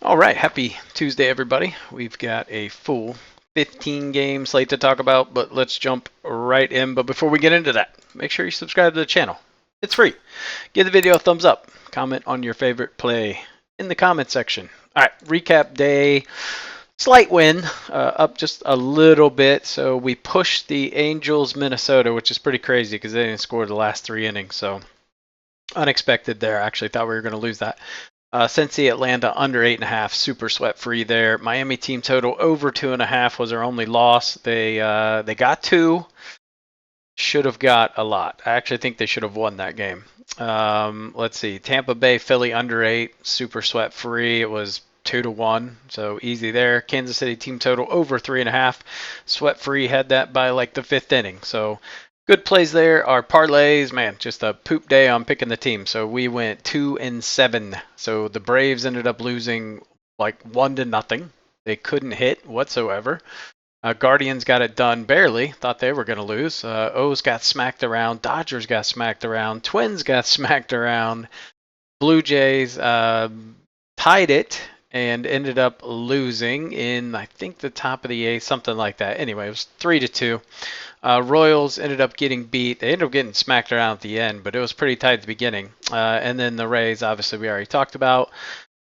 All right, happy Tuesday, everybody. We've got a full 15 game slate to talk about, but let's jump right in. But before we get into that, make sure you subscribe to the channel. It's free. Give the video a thumbs up. Comment on your favorite play in the comment section. All right, recap day. Slight win, up just a little bit. So we pushed the Angels, Minnesota, which is pretty crazy because they didn't score the last 3 innings. So unexpected there. I actually thought we were going to lose that. Cincy, Atlanta under 8.5, super sweat free there. Miami team total over 2.5 was our only loss. They got 2, should have got a lot. I actually think they should have won that game. Let's see, Tampa Bay, Philly under 8, super sweat free. It was 2-1, so easy there. Kansas City team total over 3.5, sweat free had that by like the 5th inning. So good plays there. Our parlays, man, just a poop day on picking the team. So we went 2-7. So the Braves ended up losing like 1-0. They couldn't hit whatsoever. Guardians got it done barely. Thought they were going to lose. O's got smacked around. Dodgers got smacked around. Twins got smacked around. Blue Jays tied it and ended up losing in, I think, the top of the 8th, something like that. Anyway, it was 3-2. Royals ended up getting beat. They ended up getting smacked around at the end, but it was pretty tight at the beginning. And then the Rays, obviously, we already talked about.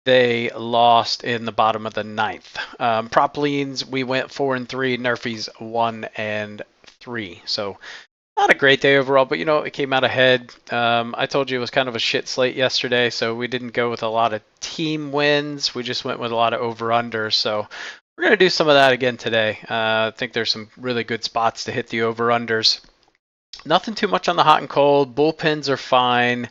They lost in the bottom of the 9th. Prop leans, we went 4-3. Nerfies 1-3. So not a great day overall, but it came out ahead. I told you it was kind of a shit slate yesterday, so we didn't go with a lot of team wins. We just went with a lot of over-unders. So we're going to do some of that again today. I think there's some really good spots to hit the over-unders. Nothing too much on the hot and cold. Bullpens are fine.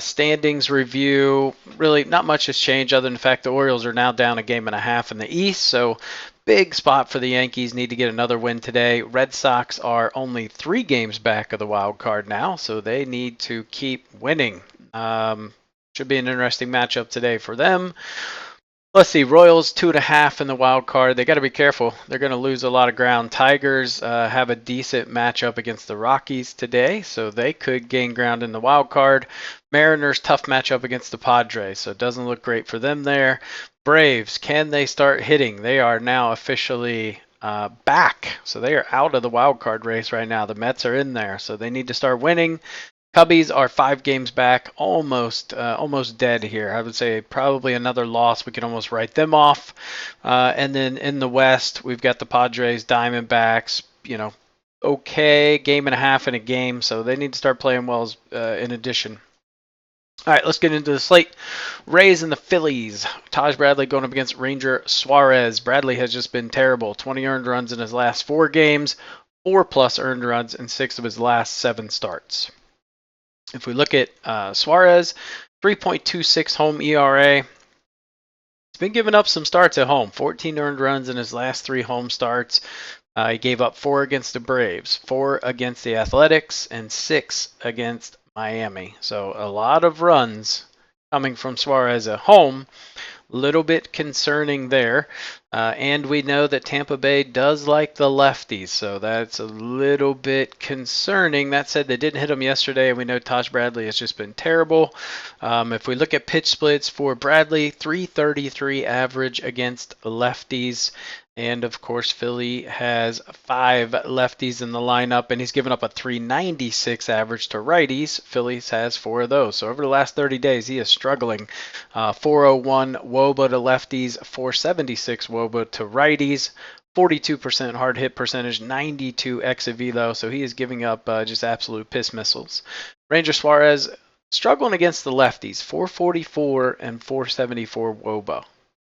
Standings review, really not much has changed other than the fact the Orioles are now down 1.5 games in the East, so big spot for the Yankees. Need to get another win today. Red Sox are only 3 games back of the wild card now, so they need to keep winning. Should be an interesting matchup today for them. Let's see, Royals 2.5 in the wild card. They got to be careful. They're going to lose a lot of ground. Tigers have a decent matchup against the Rockies today, so they could gain ground in the wild card. Mariners tough matchup against the Padres, so it doesn't look great for them there. Braves, can they start hitting? They are now officially back, so they are out of the wild card race right now. The Mets are in there, so they need to start winning. Cubbies are 5 games back, almost dead here. I would say probably another loss. We can almost write them off. And then in the West, we've got the Padres, Diamondbacks. Okay, 1.5 in a game, so they need to start playing well in addition. All right, let's get into the slate. Rays and the Phillies. Taj Bradley going up against Ranger Suarez. Bradley has just been terrible. 20 earned runs in his last 4 games, 4+ earned runs in 6 of his last 7 starts. If we look at Suarez, 3.26 home ERA. He's been giving up some starts at home. 14 earned runs in his last 3 home starts. He gave up 4 against the Braves, 4 against the Athletics, and 6 against Miami. So a lot of runs coming from Suarez at home. Little bit concerning there. And we know that Tampa Bay does like the lefties, so that's a little bit concerning. That said, they didn't hit him yesterday, and we know Taj Bradley has just been terrible. If we look at pitch splits for Bradley, 333 average against lefties. And, of course, Philly has 5 lefties in the lineup, and he's given up a 396 average to righties. Phillies has 4 of those. So over the last 30 days, he is struggling. 401 WOBA to lefties, 476 WOBA to righties, 42% hard hit percentage, 92 exit velo. So he is giving up just absolute piss missiles. Ranger Suarez struggling against the lefties, 444 and 474 WOBA.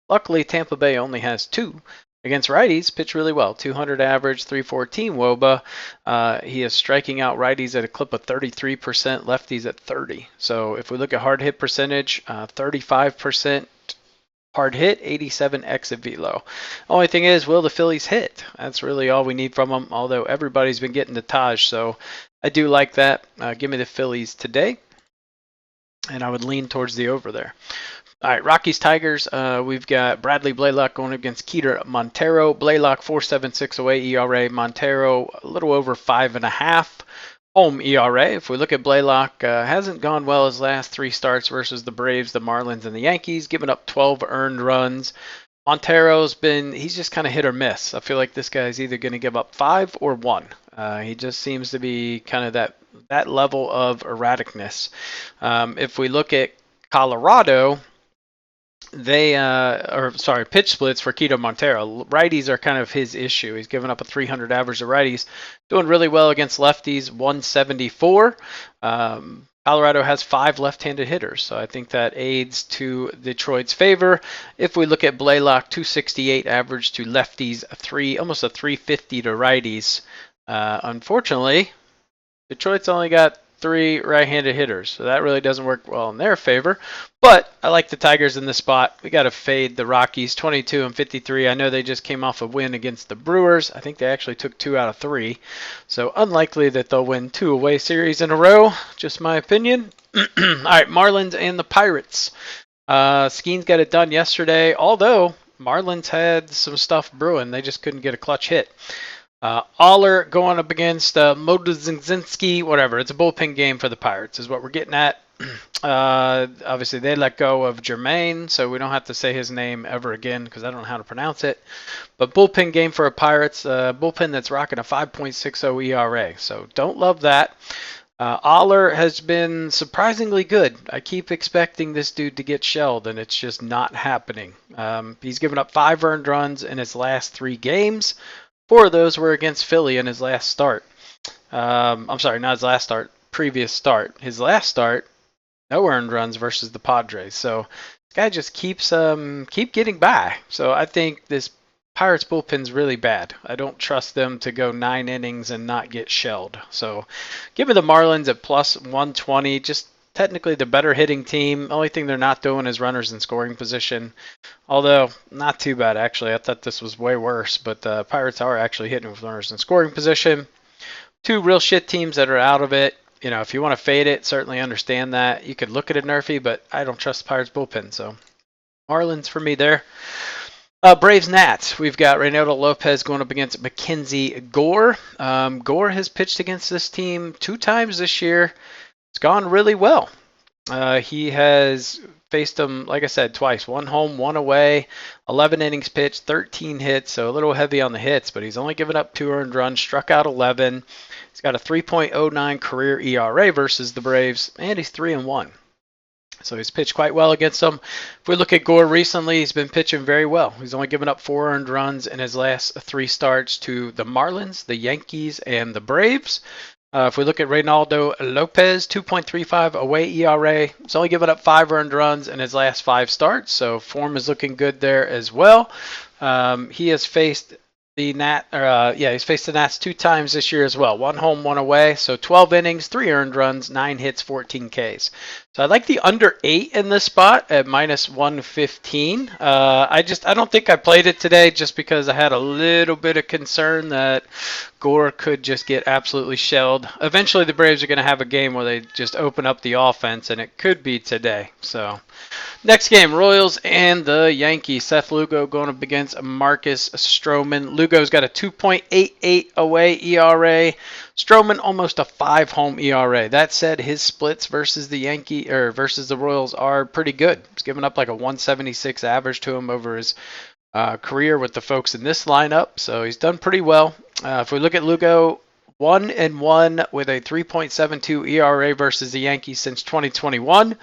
Luckily, Tampa Bay only has 2. Against righties, pitched really well. 200 average, 314 WOBA. He is striking out righties at a clip of 33%, lefties at 30%. So if we look at hard hit percentage, 35% hard hit, 87 exit velo. Only thing is, will the Phillies hit? That's really all we need from them, although everybody's been getting to Taj. So I do like that. Give me the Phillies today. And I would lean towards the over there. All right, Rockies, Tigers. We've got Bradley Blaylock going against Keter Montero. Blaylock 4.76 away ERA. Montero a little over 5.5. home ERA. If we look at Blaylock, hasn't gone well his last 3 starts versus the Braves, the Marlins, and the Yankees, giving up 12 earned runs. Montero's he's just kind of hit or miss. I feel like this guy's either going to give up 5 or 1. He just seems to be kind of that level of erraticness. If we look at Colorado, pitch splits for Keto Montero. Righties are kind of his issue. He's given up a 300 average to righties. Doing really well against lefties, 174. Colorado has 5 left-handed hitters, so I think that aids to Detroit's favor. If we look at Blaylock, 268 average to lefties, almost a 350 to righties. Unfortunately, Detroit's only got 3 right-handed hitters, so that really doesn't work well in their favor. But I like the Tigers in this spot. We got to fade the Rockies, 22 and 53. I know they just came off a win against the Brewers. I think they actually took 2 out of 3, so unlikely that they'll win 2 away series in a row. Just my opinion. All right, Marlins and the Pirates. Skeens got it done yesterday, although Marlins had some stuff brewing. They just couldn't get a clutch hit. Aller going up against Modzinski, whatever. It's a bullpen game for the Pirates is what we're getting at. Obviously, they let go of Jermaine, so we don't have to say his name ever again because I don't know how to pronounce it. But bullpen game for a Pirates, bullpen that's rocking a 5.60 ERA, so don't love that. Aller has been surprisingly good. I keep expecting this dude to get shelled, and it's just not happening. He's given up 5 earned runs in his last 3 games. 4 of those were against Philly in his last start. I'm sorry, not his last start, previous start. His last start, no earned runs versus the Padres. So this guy just keep getting by. So I think this Pirates bullpen's really bad. I don't trust them to go 9 innings and not get shelled. So give me the Marlins at plus 120. Just technically the better hitting team. Only thing they're not doing is runners in scoring position. Although, not too bad, actually. I thought this was way worse, but the Pirates are actually hitting with runners in scoring position. 2 real shit teams that are out of it. You know, if you want to fade it, certainly understand that. You could look at it nerfy, but I don't trust the Pirates bullpen, so Marlins for me there. Braves Nats. We've got Reynaldo Lopez going up against Mackenzie Gore. Gore has pitched against this team 2 times this year. It's gone really well. He has faced them, like I said, twice. 1 home, 1 away, 11 innings pitched, 13 hits, so a little heavy on the hits, but he's only given up 2 earned runs, struck out 11. He's got a 3.09 career ERA versus the Braves, and he's 3-1. So he's pitched quite well against them. If we look at Gore recently, he's been pitching very well. He's only given up 4 earned runs in his last 3 starts to the Marlins, the Yankees, and the Braves. If we look at Reynaldo Lopez, 2.35 away ERA. He's only given up 5 earned runs in his last 5 starts, so form is looking good there as well. He has faced the Nats 2 times this year as well. 1 home, 1 away, so 12 innings, 3 earned runs, 9 hits, 14 Ks. So I like the under 8 in this spot at minus 115. I don't think I played it today just because I had a little bit of concern that Gore could just get absolutely shelled. Eventually the Braves are going to have a game where they just open up the offense, and it could be today. So next game, Royals and the Yankees. Seth Lugo going up against Marcus Stroman. Lugo's got a 2.88 away ERA. Stroman almost a 5 home ERA. That said, his splits versus the Royals are pretty good. He's given up like a 176 average to him over his career with the folks in this lineup, so he's done pretty well. If we look at Lugo, 1-1 with a 3.72 ERA versus the Yankees since 2021.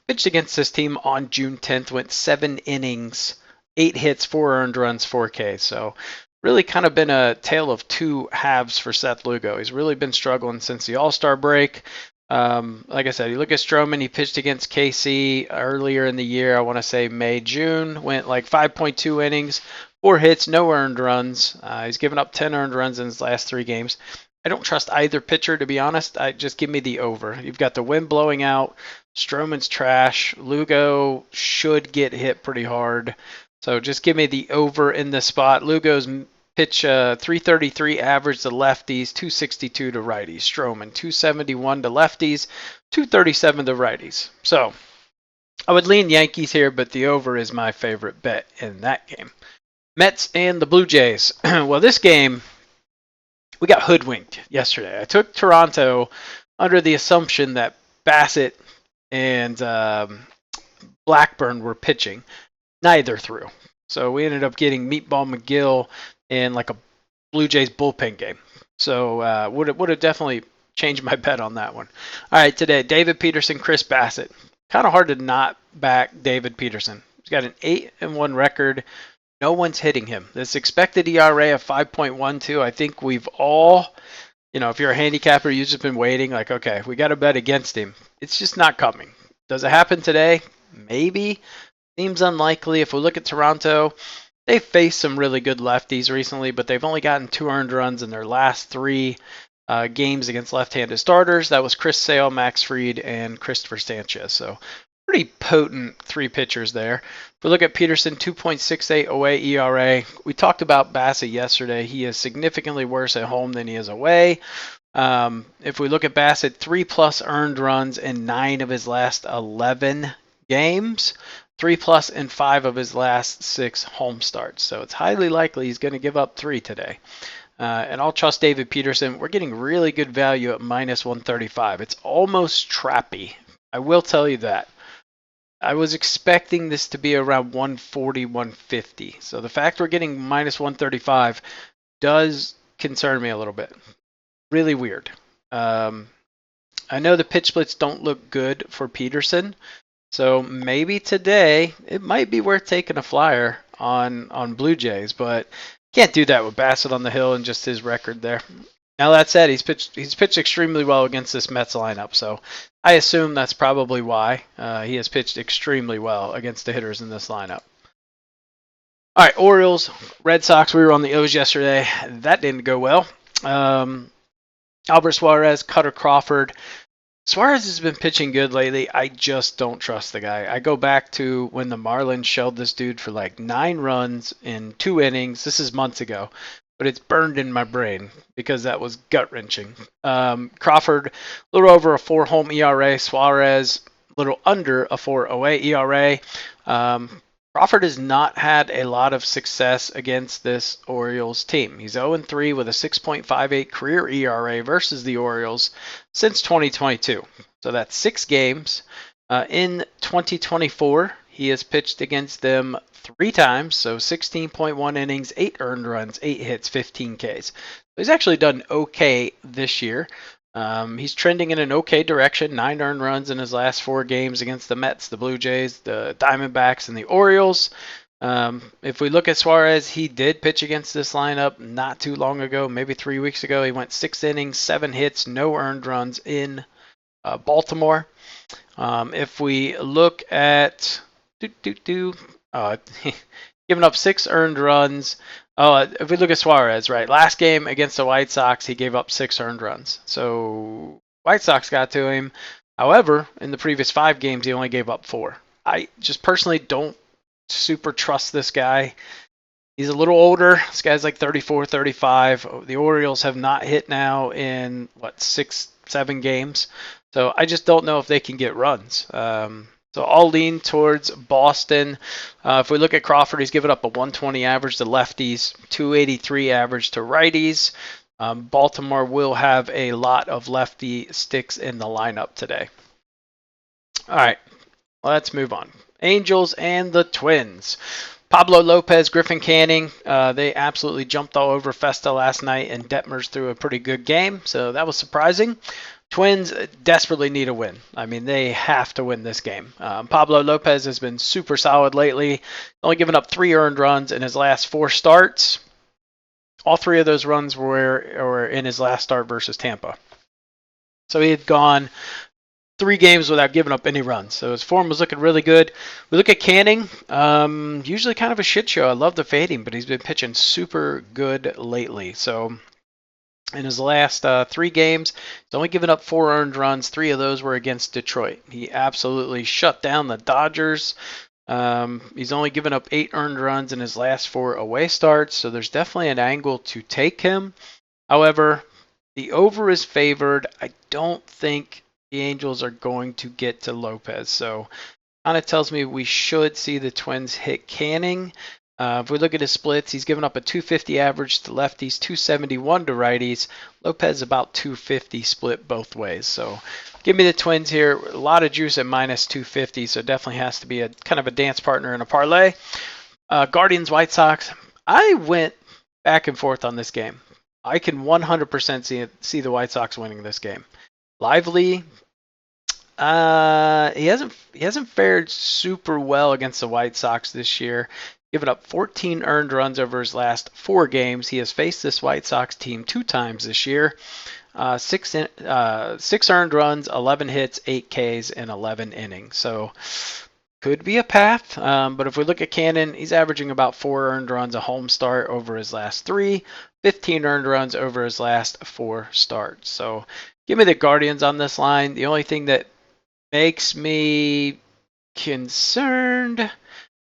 Pitched against this team on June 10th, went 7 innings, 8 hits, 4 earned runs, 4 Ks. So really kind of been a tale of 2 halves for Seth Lugo. He's really been struggling since the All-Star break. Like I said, you look at Stroman, he pitched against KC earlier in the year, I want to say May, June, went like 5.2 innings, 4 hits, no earned runs. He's given up 10 earned runs in his last 3 games. I don't trust either pitcher, to be honest. Just give me the over. You've got the wind blowing out. Stroman's trash. Lugo should get hit pretty hard. So just give me the over in this spot. Lugo's pitch 333 average to lefties, 262 to righties. Stroman 271 to lefties, 237 to righties. So I would lean Yankees here, but the over is my favorite bet in that game. Mets and the Blue Jays. Well, this game, we got hoodwinked yesterday. I took Toronto under the assumption that Bassett and Blackburn were pitching. Neither threw. So we ended up getting Meatball McGill in like a Blue Jays bullpen game. So would have definitely changed my bet on that one. All right, today, David Peterson, Chris Bassett. Kind of hard to not back David Peterson. He's got an 8-1 record. No one's hitting him. This expected ERA of 5.12, I think we've all, if you're a handicapper, you've just been waiting, like, okay, we got to bet against him. It's just not coming. Does it happen today? Maybe. Seems unlikely. If we look at Toronto, they've faced some really good lefties recently, but they've only gotten 2 earned runs in their last 3 games against left-handed starters. That was Chris Sale, Max Fried, and Christopher Sanchez. So pretty potent 3 pitchers there. If we look at Peterson, 2.68 away ERA. We talked about Bassett yesterday. He is significantly worse at home than he is away. If we look at Bassett, 3+ earned runs in 9 of his last 11 games. 3+ in 5 of his last 6 home starts. So it's highly likely he's going to give up 3 today. And I'll trust David Peterson. We're getting really good value at -135. It's almost trappy. I will tell you that. I was expecting this to be around 140, 150. So the fact we're getting -135 does concern me a little bit. Really weird. I know the pitch splits don't look good for Peterson. So maybe today it might be worth taking a flyer on Blue Jays, but can't do that with Bassett on the hill and just his record there. Now that said, he's pitched extremely well against this Mets lineup, so I assume that's probably why he has pitched extremely well against the hitters in this lineup. All right, Orioles, Red Sox. We were on the O's yesterday. That didn't go well. Albert Suarez, Cutter Crawford. Suarez has been pitching good lately. I just don't trust the guy. I go back to when the Marlins shelled this dude for like 9 runs in 2 innings. This is months ago, but it's burned in my brain because that was gut-wrenching. Crawford, a little over a 4 home ERA. Suarez, a little under a 4 away ERA. Crawford has not had a lot of success against this Orioles team. He's 0-3 with a 6.58 career ERA versus the Orioles since 2022. So that's 6 games. In 2024, he has pitched against them 3 times, so 16.1 innings, 8 earned runs, 8 hits, 15 Ks. So he's actually done okay this year. He's trending in an okay direction. 9 earned runs in his last 4 games against the Mets, the Blue Jays, the Diamondbacks, and the Orioles. If we look at Suarez, he did pitch against this lineup not too long ago, maybe 3 weeks ago. He went 6 innings, 7 hits, no earned runs in Baltimore. If we look at giving up 6 earned runs. If we look at Suarez, right, last game against the White Sox, he gave up 6 earned runs. So White Sox got to him. However, in the previous 5 games, he only gave up 4. I just personally don't super trust this guy. He's a little older. This guy's like 34, 35. The Orioles have not hit now in, 6, 7 games. So I just don't know if they can get runs. So I'll lean towards Boston. If we look at Crawford, he's given up a 120 average to lefties, 283 average to righties. Baltimore will have a lot of lefty sticks in the lineup today. All right, let's move on. Angels and the Twins. Pablo Lopez, Griffin Canning, they absolutely jumped all over Festa last night, and Detmers threw a pretty good game, so that was surprising. Twins desperately need a win. I mean, they have to win this game. Pablo Lopez has been super solid lately, only given up 3 earned runs in his last 4 starts. All 3 of those runs were in his last start versus Tampa. So he had gone 3 games without giving up any runs. So his form was looking really good. We look at Canning, usually kind of a shit show. I love to fade him, but he's been pitching super good lately. So in his last 3 games, he's only given up 4 earned runs. 3 of those were against Detroit. He absolutely shut down the Dodgers. He's only given up 8 earned runs in his last 4 away starts, so there's definitely an angle to take him. However, the over is favored. I don't think the Angels are going to get to Lopez, so kind of tells me we should see the Twins hit Canning. If we look at his splits, he's given up a 250 average to lefties, 271 to righties. Lopez about 250 split both ways. So give me the Twins here. A lot of juice at minus 250, so definitely has to be a kind of a dance partner in a parlay. Guardians, White Sox. I went back and forth on this game. I can 100% see the White Sox winning this game. Lively, he hasn't fared super well against the White Sox this year. Given up 14 earned runs over his last 4 games. He has faced this White Sox team 2 times this year. 6 earned runs, 11 hits, 8 Ks in 11 innings. So could be a path. But if we look at Cannon, he's averaging about 4 earned runs a home start over his last 3, 15 earned runs over his last 4 starts. So give me the Guardians on this line. The only thing that makes me concerned,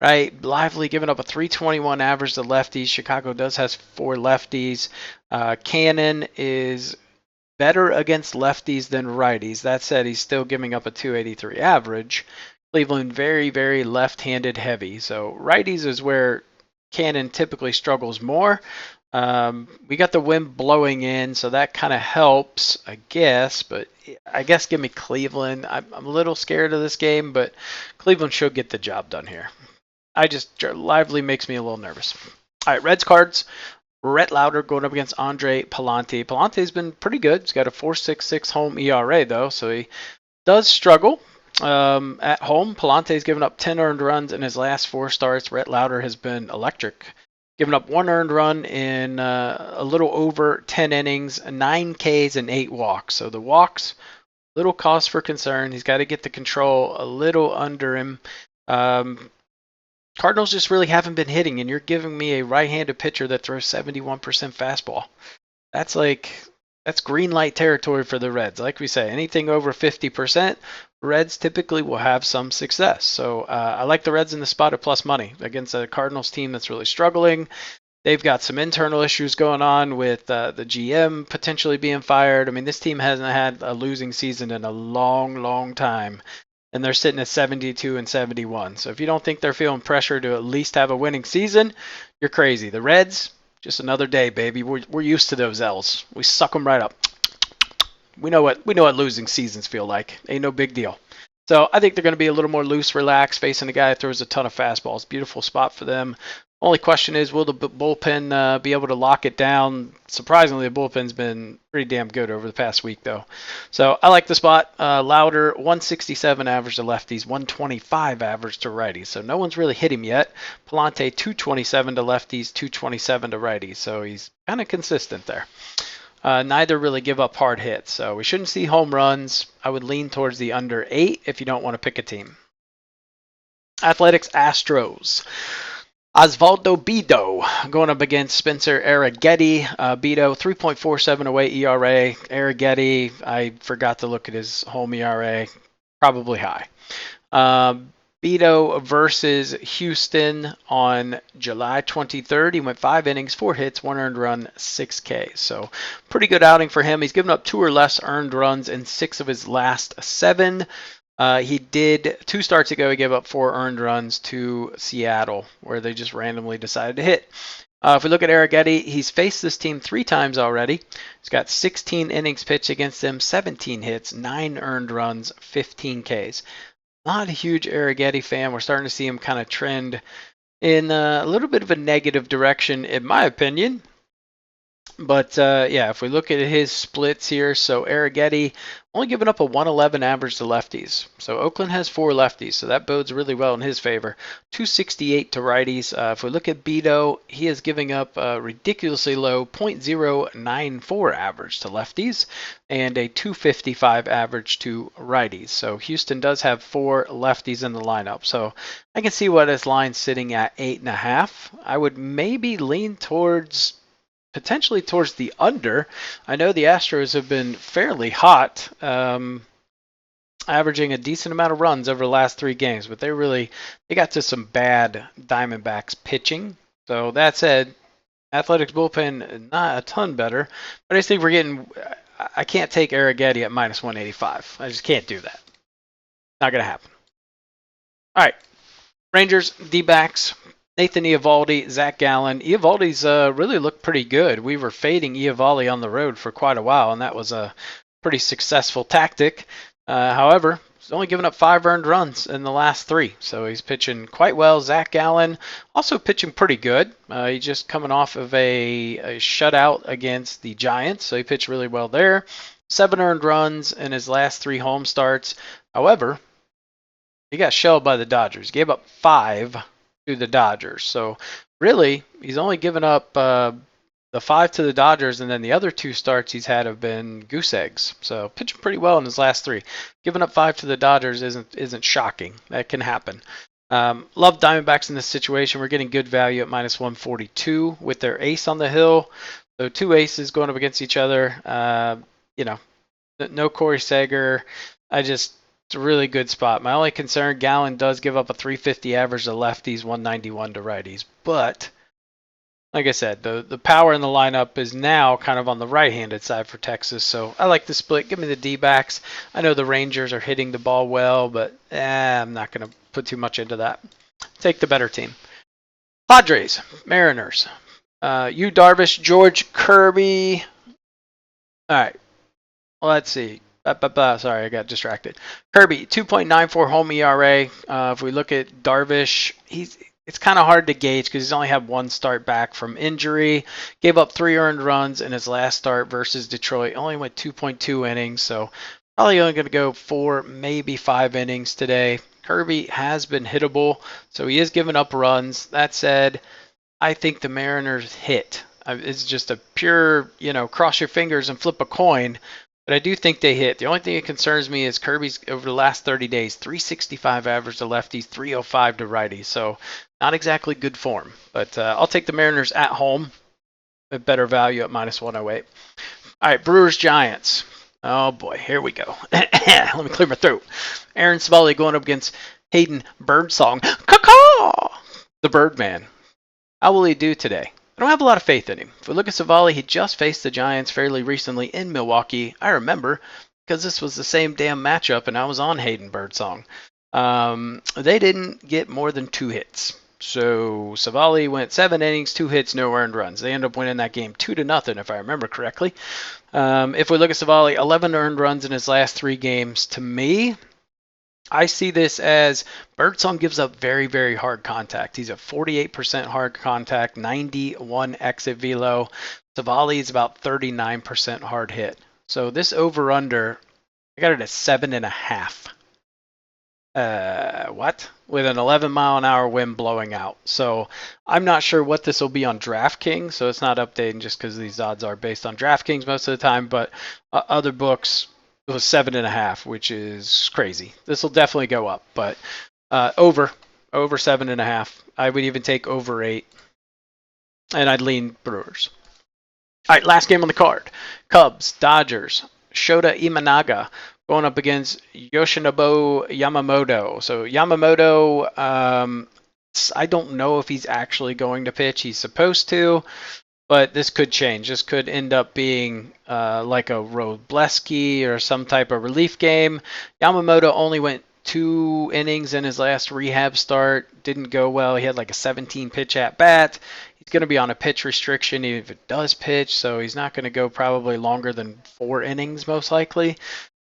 right? Lively giving up a 321 average to lefties. Chicago does has 4 lefties. Cannon is better against lefties than righties. That said, he's still giving up a 283 average. Cleveland very, very left-handed heavy. So righties is where Cannon typically struggles more. We got the wind blowing in, so that kind of helps, I guess. But I guess give me Cleveland. I'm a little scared of this game, but Cleveland should get the job done here. Lively makes me a little nervous. All right, Reds cards. Rhett Lauder going up against Andre Palante. Palante's been pretty good. He's got a 4.66 home ERA, though, so he does struggle. At home, Palante's given up 10 earned runs in his last 4 starts. Rhett Lauder has been electric. Given up 1 earned run in a little over 10 innings, 9 Ks, and 8 walks. So the walks, little cause for concern. He's got to get the control a little under him. Cardinals just really haven't been hitting, and you're giving me a right-handed pitcher that throws 71% fastball. That's green light territory for the Reds. Like we say, anything over 50%, Reds typically will have some success. So I like the Reds in the spot at plus money against a Cardinals team that's really struggling. They've got some internal issues going on with the GM potentially being fired. I mean, this team hasn't had a losing season in a long, long time. And they're sitting at 72 and 71. So if you don't think they're feeling pressure to at least have a winning season, you're crazy. The Reds, just another day, baby. We're used to those L's. We suck them right up. We know what losing seasons feel like. Ain't no big deal. So I think they're going to be a little more loose, relaxed, facing a guy that throws a ton of fastballs. Beautiful spot for them. Only question is, will the bullpen be able to lock it down? Surprisingly, the bullpen's been pretty damn good over the past week, though. So I like the spot. Lauder, 167 average to lefties, 125 average to righties. So no one's really hit him yet. Palante, 227 to lefties, 227 to righties. So he's kind of consistent there. Neither really give up hard hits. So we shouldn't see home runs. I would lean towards the under 8 if you don't want to pick a team. Athletics, Astros. Osvaldo Bido going up against Spencer Arrighetti. Bido, 3.47 away ERA. Arrighetti, I forgot to look at his home ERA. Probably high. Bido versus Houston on July 23rd. He went 5 innings, 4 hits, 1 earned run, 6 Ks. So pretty good outing for him. He's given up 2 or less earned runs in 6 of his last 7. He did 2 starts ago. He gave up 4 earned runs to Seattle, where they just randomly decided to hit. If we look at Arrighetti, he's faced this team 3 times already. He's got 16 innings pitched against them, 17 hits, 9 earned runs, 15 Ks. Not a huge Arrighetti fan. We're starting to see him kind of trend in a little bit of a negative direction, in my opinion. But yeah, if we look at his splits here, so Arrighetti only giving up a 111 average to lefties. So Oakland has 4 lefties, so that bodes really well in his favor. 268 to righties. If we look at Bido, he is giving up a ridiculously low 0.094 average to lefties and a 255 average to righties. So Houston does have 4 lefties in the lineup. So I can see what his line's sitting at 8.5. I would maybe lean potentially towards the under. I know the Astros have been fairly hot, averaging a decent amount of runs over the last 3 games, but they got to some bad Diamondbacks pitching. So that said, Athletics bullpen not a ton better, but I just think I can't take Arrighetti at minus 185. I just can't do that. Not going to happen. All right. Rangers, D-backs. Nathan Eovaldi, Zach Gallen. Eovaldi's really looked pretty good. We were fading Eovaldi on the road for quite a while, and that was a pretty successful tactic. However, he's only given up 5 earned runs in the last 3, so he's pitching quite well. Zach Gallen also pitching pretty good. He's just coming off of a shutout against the Giants, so he pitched really well there. 7 earned runs in his last 3 home starts. However, he got shelled by the Dodgers. Gave up 5 to the Dodgers. So really, he's only given up the 5 to the Dodgers, and then the other 2 starts he's had have been goose eggs. So pitching pretty well in his last 3. Giving up 5 to the Dodgers isn't shocking. That can happen. Love Diamondbacks in this situation. We're getting good value at minus 142 with their ace on the hill. So 2 aces going up against each other. No Corey Seager. It's a really good spot. My only concern, Gallen does give up a 350 average to lefties, 191 to righties. But, like I said, the power in the lineup is now kind of on the right-handed side for Texas. So I like the split. Give me the D-backs. I know the Rangers are hitting the ball well, but I'm not going to put too much into that. Take the better team. Padres, Mariners. Yu Darvish, George Kirby. All right. Let's see. Sorry, I got distracted. Kirby, 2.94 home ERA. If we look at Darvish, it's kind of hard to gauge because he's only had 1 start back from injury. Gave up 3 earned runs in his last start versus Detroit. Only went 2.2 innings, so probably only going to go 4, maybe 5 innings today. Kirby has been hittable, so he is giving up runs. That said, I think the Mariners hit. It's just a pure, cross your fingers and flip a coin. But I do think they hit. The only thing that concerns me is Kirby's over the last 30 days, 365 average to lefties, 305 to righties. So not exactly good form. But I'll take the Mariners at home at better value at minus 108. All right, Brewers Giants. Oh boy, here we go. Let me clear my throat. Aaron Savali going up against Hayden Birdsong. Caw-caw! The Birdman. How will he do today? I don't have a lot of faith in him. If we look at Savali, he just faced the Giants fairly recently in Milwaukee. I remember because this was the same damn matchup and I was on Hayden Birdsong. They didn't get more than 2 hits. So Savali went 7 innings, 2 hits, no earned runs. They ended up winning that game 2-0 if I remember correctly. If we look at Savali, 11 earned runs in his last 3 games. To me, I see this as Birdsong gives up very, very hard contact. He's at 48% hard contact, 91 exit velo. Savali is about 39% hard hit. So this over-under, I got it at 7.5. What? With an 11-mile-an-hour wind blowing out. So I'm not sure what this will be on DraftKings. So it's not updating just because these odds are based on DraftKings most of the time. But other books, it was 7.5, which is crazy. This will definitely go up, but over 7.5. I would even take over 8, and I'd lean Brewers. All right, last game on the card: Cubs, Dodgers. Shota Imanaga going up against Yoshinobu Yamamoto. So Yamamoto, I don't know if he's actually going to pitch. He's supposed to. But this could change. This could end up being like a Robleski or some type of relief game. Yamamoto only went 2 innings in his last rehab start. Didn't go well. He had like a 17-pitch at bat. He's going to be on a pitch restriction even if it does pitch, so he's not going to go probably longer than 4 innings most likely.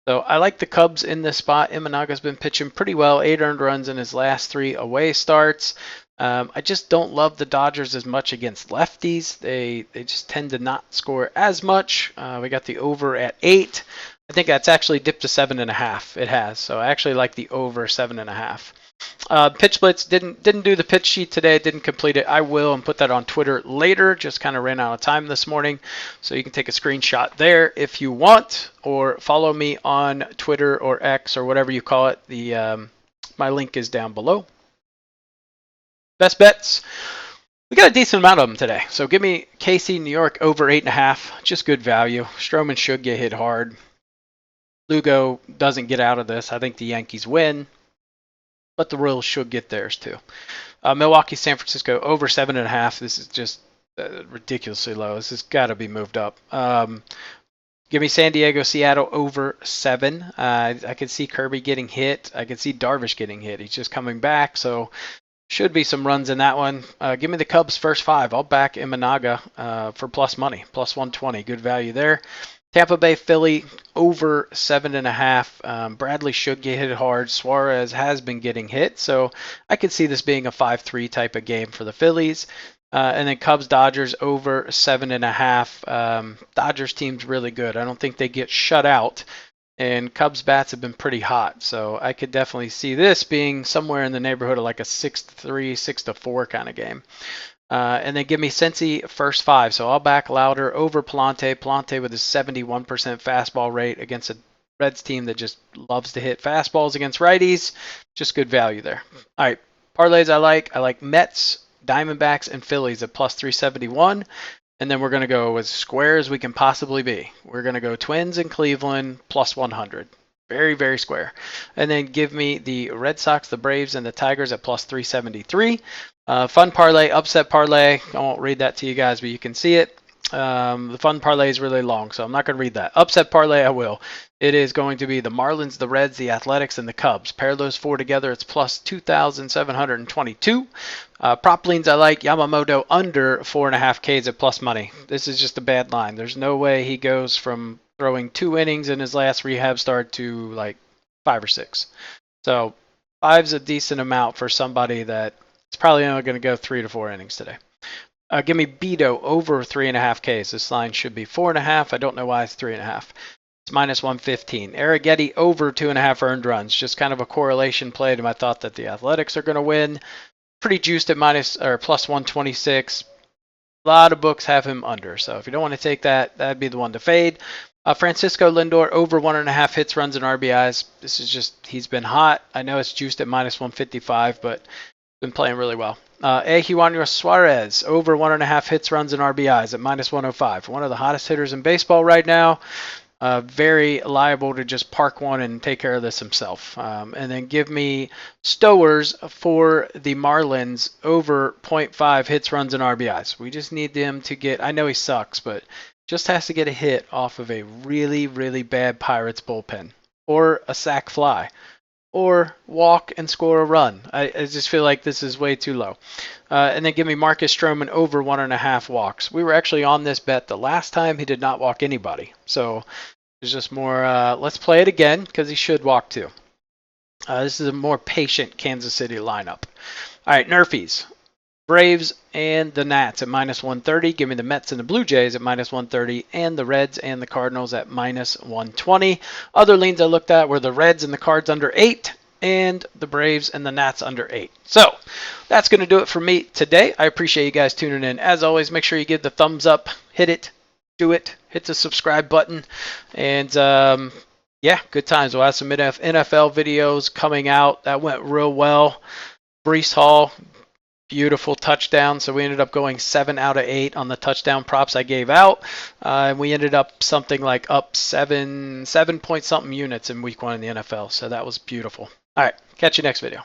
So I like the Cubs in this spot. Imanaga's been pitching pretty well. 8 earned runs in his last 3 away starts. I just don't love the Dodgers as much against lefties. They just tend to not score as much. We got the over at 8. I think that's actually dipped to 7.5. It has. So I actually like the over 7.5. Pitch splits didn't do the pitch sheet today. Didn't complete it. I will and put that on Twitter later. Just kind of ran out of time this morning, so you can take a screenshot there if you want, or follow me on Twitter or X or whatever you call it. My link is down below. Best bets. We got a decent amount of them today. So give me KC, New York, over 8.5. Just good value. Stroman should get hit hard. Lugo doesn't get out of this. I think the Yankees win, but the Royals should get theirs too. Milwaukee, San Francisco, over 7.5. This is just ridiculously low. This has got to be moved up. Give me San Diego, Seattle, over 7. I could see Kirby getting hit. I could see Darvish getting hit. He's just coming back, so Should be some runs in that one. Give me the Cubs first 5. I'll back Imanaga for plus money, plus 120. Good value there. Tampa Bay Philly over 7.5. Bradley should get hit hard. Suarez has been getting hit, so I could see this being a 5-3 type of game for the Phillies. And then Cubs Dodgers over 7.5. Dodgers team's really good. I don't think they get shut out. And Cubs bats have been pretty hot, so I could definitely see this being somewhere in the neighborhood of like a 6-3, 6-4 kind of game. And then give me Cincy first 5. So I'll back Louder over Plante. Plante with his 71% fastball rate against a Reds team that just loves to hit fastballs against righties. Just good value there. All right, parlays I like. I like Mets, Diamondbacks, and Phillies at plus 371. And then we're going to go as square as we can possibly be. We're going to go Twins in Cleveland plus 100. Very, very square. And then give me the Red Sox, the Braves, and the Tigers at plus 373. Fun parlay, upset parlay. I won't read that to you guys, but you can see it. The fun parlay is really long, so I'm not going to read that. Upset parlay, I will. It is going to be the Marlins, the Reds, the Athletics, and the Cubs. Pair those 4 together, it's plus 2,722. Prop leans I like. Yamamoto under 4.5 Ks at plus money. This is just a bad line. There's no way he goes from throwing 2 innings in his last rehab start to like 5 or 6. So 5's a decent amount for somebody that it's probably only going to go 3 to 4 innings today. Give me Beto over 3.5 Ks. This line should be 4.5. I don't know why it's 3.5. It's minus 115. Arrighetti over 2.5 earned runs. Just kind of a correlation play to my thought that the Athletics are going to win. Pretty juiced at plus 126. A lot of books have him under. So if you don't want to take that, that'd be the one to fade. Francisco Lindor over 1.5 hits, runs, and RBIs. This is just, he's been hot. I know it's juiced at minus 155, but been playing really well. Juan Suarez over 1.5 hits, runs, and RBIs at minus 105. One of the hottest hitters in baseball right now. Very liable to just park one and take care of this himself. And then give me Stowers for the Marlins over 0.5 hits, runs, and RBIs. We just need them to get, I know he sucks, but just has to get a hit off of a really, really bad Pirates bullpen or a sac fly. Or walk and score a run. I just feel like this is way too low. And then give me Marcus Stroman over 1.5 walks. We were actually on this bet the last time. He did not walk anybody. So it's just more, let's play it again because he should walk too. This is a more patient Kansas City lineup. All right, Nerfies. Braves and the Nats at minus 130. Give me the Mets and the Blue Jays at minus 130. And the Reds and the Cardinals at minus 120. Other leans I looked at were the Reds and the Cards under 8. And the Braves and the Nats under 8. So that's going to do it for me today. I appreciate you guys tuning in. As always, make sure you give the thumbs up. Hit it. Do it. Hit the subscribe button. And yeah, good times. We'll have some NFL videos coming out. That went real well. Breece Hall. Beautiful touchdown. So we ended up going 7 out of 8 on the touchdown props I gave out. And we ended up something like up 7 point something units in week 1 in the NFL. So that was beautiful. All right. Catch you next video.